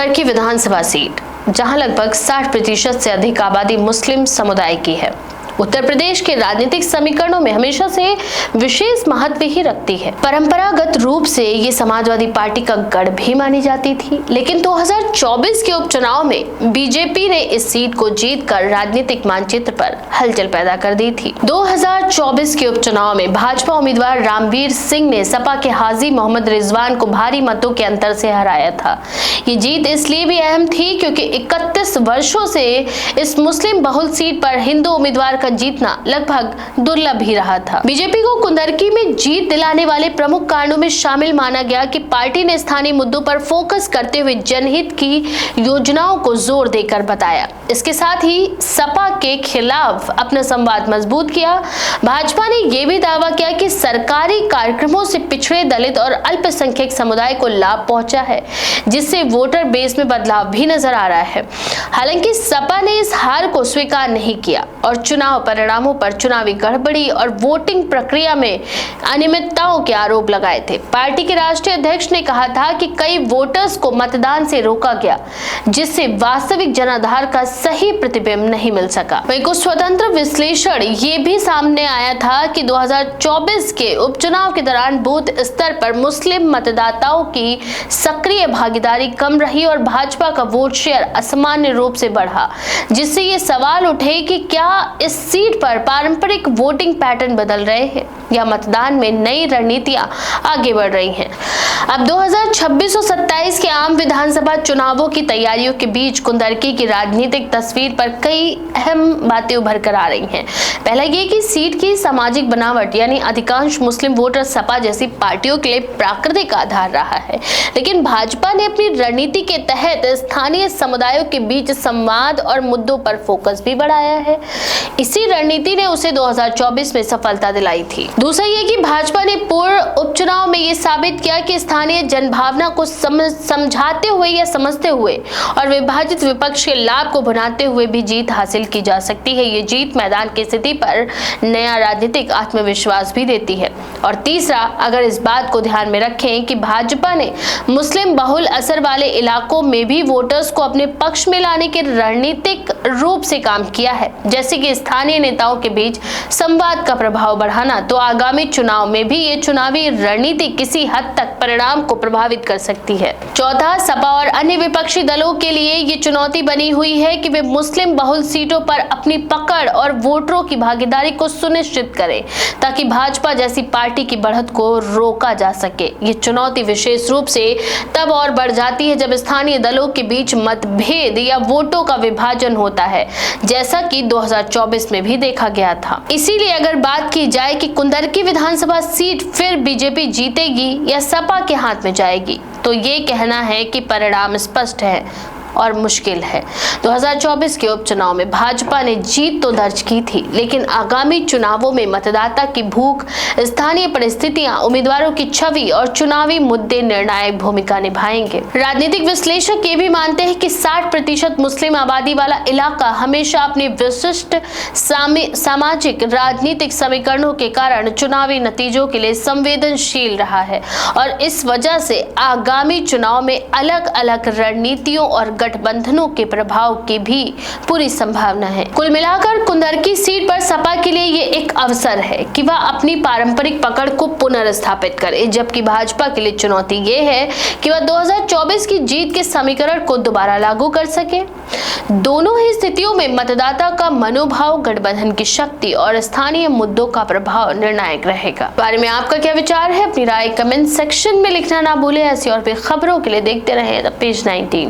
कुंदरकी विधानसभा seat, जहां लगभग 60% से अधिक आबादी मुस्लिम समुदाय की है, उत्तर प्रदेश के राजनीतिक समीकरणों में हमेशा से विशेष महत्व ही रखती है। परंपरागत रूप से ये समाजवादी पार्टी का गढ़ भी मानी जाती थी, लेकिन 2024 के उपचुनाव में बीजेपी ने इस सीट को जीतकर राजनीतिक मानचित्र पर हलचल पैदा कर दी थी। 2024 के उपचुनाव में भाजपा उम्मीदवार रामवीर सिंह ने सपा के हाजी मोहम्मद रिजवान को भारी मतों के अंतर से हराया था। ये जीत इसलिए भी अहम थी क्योंकि 31 वर्षों से इस मुस्लिम बहुल सीट पर हिंदू उम्मीदवार का जीतना लगभग दुर्लभ ही रहा था। बीजेपी को कुंदरकी में जीत दिलाने वाले प्रमुख कारणों में शामिल माना गया कि पार्टी ने स्थानीय मुद्दों पर फोकस करते हुए जनहित की योजनाओं को जोर देकर बताया। इसके साथ ही सपा के खिलाफ अपना संवाद मजबूत किया। भाजपा ने यह भी दावा किया कि सरकारी कार्यक्रमों से पिछड़े, दलित और अल्पसंख्यक समुदाय को लाभ पहुंचा है, जिससे वोटर बेस में बदलाव भी नजर आ रहा है। हालांकि सपा ने इस हार को स्वीकार नहीं किया और चुनाव परिणामों पर चुनावी गड़बड़ी और वोटिंग प्रक्रिया में अनियमितताओं के आरोप लगाए थे। पार्टी के राष्ट्रीय अध्यक्ष ने कहा था कि कई वोटर्स को मतदान से रोका गया, जिससे वास्तविक जनाधार का सही प्रतिबिंब नहीं मिल सका। वहीं कुछ स्वतंत्र विश्लेषण ये भी सामने आया था कि 2024 के उपचुनाव के दौरान बूथ स्तर पर मुस्लिम मतदाताओं की सक्रिय भागीदारी कम रही और भाजपा का वोट शेयर असामान्य रूप से बढ़ा, जिससे ये सवाल उठे कि क्या इस सीट पर पारंपरिक वोटिंग पैटर्न बदल रहे हैं या मतदान में नई रणनीतियां आगे बढ़ रही हैं। अब 2026 और 27 के आम विधानसभा चुनावों की तैयारियों के बीच कुंदरकी की राजनीतिक तस्वीर पर कई अहम बातें उभर कर आ रही हैं। पहला ये कि सीट की सामाजिक बनावट, यानी अधिकांश मुस्लिम वोटर सपा जैसी पार्टियों के लिए प्राकृतिक आधार रहा है, लेकिन भाजपा ने अपनी रणनीति के तहत स्थानीय समुदायों के बीच संवाद और मुद्दों पर फोकस भी बढ़ाया है। इसी रणनीति ने उसे 2024 में सफलता दिलाई थी। दूसरा ये कि भाजपा ने पूर्व उपचुनाव में ये साबित किया कि स्थानीय जनभावना को समझाते हुए या समझते हुए और विभाजित विपक्ष के लाभ को भुनाते हुए भी जीत हासिल की जा सकती है। ये जीत मैदान की स्थिति पर नया राजनीतिक आत्मविश्वास भी देती है। और तीसरा, अगर इस बात को ध्यान में रखें कि भाजपा ने मुस्लिम बहुल असर वाले इलाकों में भी वोटर्स को अपने पक्ष में लाने के रणनीतिक रूप से काम किया है, जैसे कि स्थानीय नेताओं के बीच संवाद का प्रभाव बढ़ाना, तो आगामी चुनाव में भी ये चुनावी रणनीति किसी हद तक परिणाम को प्रभावित कर सकती है। चौथा, सपा और अन्य विपक्षी दलों के लिए ये चुनौती बनी हुई है कि वे मुस्लिम बहुल सीटों पर अपनी पकड़ और वोटरों की भागीदारी को सुनिश्चित करें, ताकि भाजपा जैसी पार्टी की बढ़त को रोका जा सके। ये चुनौती विशेष रूप से तब और बढ़ जाती है जब स्थानीय दलों के बीच मतभेद या वोटों का विभाजन होता है, जैसा कि 2024 में भी देखा गया था। इसीलिए अगर बात की जाए कि कुंदरकी विधानसभा सीट फिर बीजेपी जीतेगी या सपा के हाथ में जाएगी, तो ये कहना है कि परिणाम स्पष्ट है और मुश्किल है। 2024 के उपचुनाव में भाजपा ने जीत तो दर्ज की थी, लेकिन आगामी चुनावों में मतदाता की भूख, स्थानीय परिस्थितियां, उम्मीदवारों की छवि और चुनावी मुद्दे निर्णायक भूमिका निभाएंगे। राजनीतिक विश्लेषक ये भी मानते हैं कि 60% मुस्लिम आबादी वाला इलाका हमेशा अपने विशिष्ट सामाजिक राजनीतिक समीकरणों के कारण चुनावी नतीजों के लिए संवेदनशील रहा है और इस वजह से आगामी चुनाव में अलग अलग रणनीतियों और गठबंधनों के प्रभाव की भी पूरी संभावना है। कुल मिलाकर कुंदरकी सीट पर सपा के लिए ये एक अवसर है कि वह अपनी पारंपरिक पकड़ को पुनर्स्थापित करे, जबकि भाजपा के लिए चुनौती ये है कि वह 2024 की जीत के समीकरण को दोबारा लागू कर सके। दोनों ही स्थितियों में मतदाता का मनोभाव, गठबंधन की शक्ति और स्थानीय मुद्दों का प्रभाव निर्णायक रहेगा। बारे में आपका क्या विचार है? अपनी राय कमेंट सेक्शन में लिखना ना भूलें। ऐसी और भी खबरों के लिए देखते रहें द पेज 19।